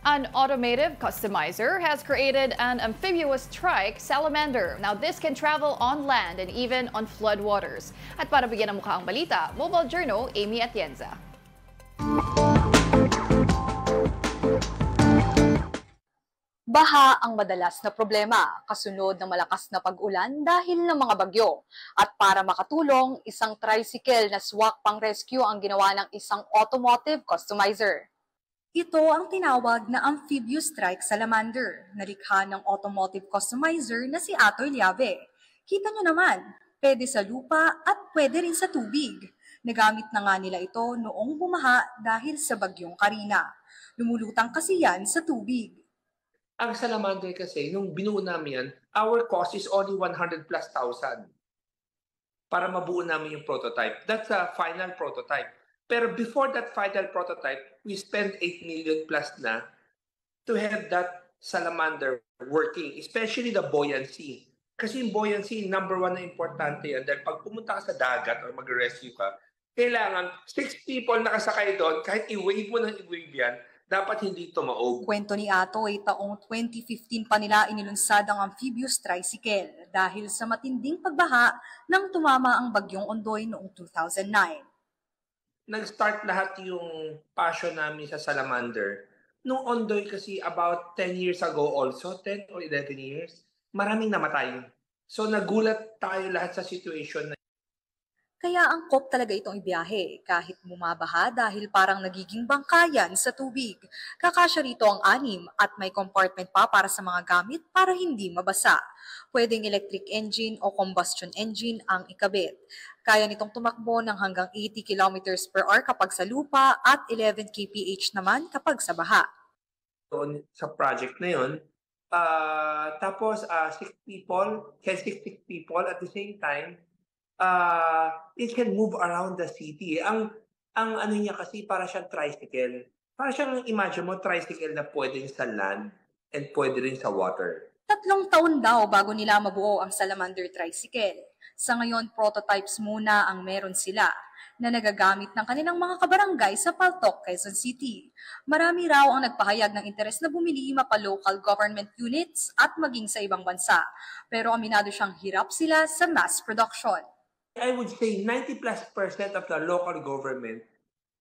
An automotive customizer has created an amphibious trike salamander. Now, this can travel on land and even on floodwaters. At para bigyan ng mukha ang balita, Mobile Journal, Amy Atienza. Baha ang madalas na problema, kasunod ng malakas na pag-ulan dahil ng mga bagyo. At para makatulong, isang tricycle na swak pang rescue ang ginawa ng isang automotive customizer. Ito ang tinawag na amphibious trike salamander, na likha ng automotive customizer na si Atoy Liave. Kita nyo naman, pwede sa lupa at pwede rin sa tubig. Nagamit na nga nila ito noong bumaha dahil sa bagyong Karina. Lumulutang kasi yan sa tubig. Ang salamander kasi, nung binuo namin yan, our cost is only 100,000+ para mabuo namin yung prototype. That's a final prototype. Pero before that final prototype, we spent 8 million plus na to have that salamander working, especially the buoyancy. Kasi yung buoyancy, number one na importante yan. Dahil pag pumunta ka sa dagat or mag-rescue ka, kailangan 6 people nakasakay doon, kahit i-wave mo ng i-wave yan, dapat hindi tumaob. Kwento ni Atoy, taong 2015 pa nila inilunsad ang amphibious tricycle dahil sa matinding pagbaha nang tumama ang bagyong Ondoy noong 2009. Nag-start lahat yung passion namin sa salamander. Nung Ondoy kasi about 10 years ago also, 10 or 11 years, maraming namatay. So nagulat tayo lahat sa situation na. Kaya angkop talaga itong ibiyahe, kahit bumabaha dahil parang nagiging bangkayan sa tubig. Kakasya rito ang 6 at may compartment pa para sa mga gamit para hindi mabasa. Pwedeng electric engine o combustion engine ang ikabit. Kaya nitong tumakbo ng hanggang 80 km/h kapag sa lupa at 11 kph naman kapag sa baha. Sa project na yun, tapos 6 people, can 6 people at the same time, it can move around the city. Ang ano niya kasi para siyang tricycle. Para siyang imagine mo tricycle na pwedeng sa land and pwede rin sa water. 3 taon daw bago nila mabuo ang salamander tricycle. Sa ngayon, prototypes muna ang meron sila na nagagamit ng kanilang mga kabarangay sa Paltok, Quezon City. Marami raw ang nagpahayag ng interes na bumili mapa-local government units at maging sa ibang bansa. Pero aminado siyang hirap sila sa mass production. I would say 90+% of the local government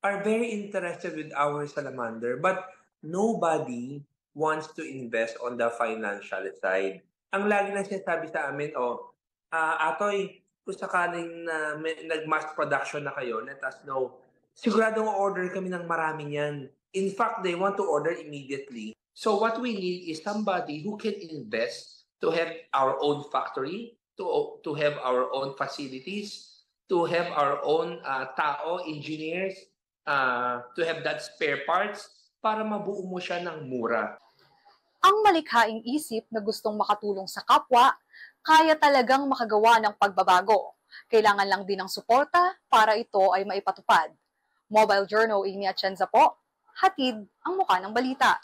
are very interested with our salamander, but nobody wants to invest on the financial side. Ang lagi na sinasabi sa amin, Atoy, kung sakaling nag-mass production na kayo, let us know. Siguradong order kami ng marami niyan. In fact, they want to order immediately. So what we need is somebody who can invest to have our own factory, to have our own facilities, to have our own tao, engineers, to have that spare parts para mabuo mo siya ng mura. Ang malikhaing isip na gustong makatulong sa kapwa, kaya talagang makagawa ng pagbabago. Kailangan lang din ng suporta para ito ay maipatupad. Mobile Journal, Amy Atienza po, hatid ang mukha ng balita.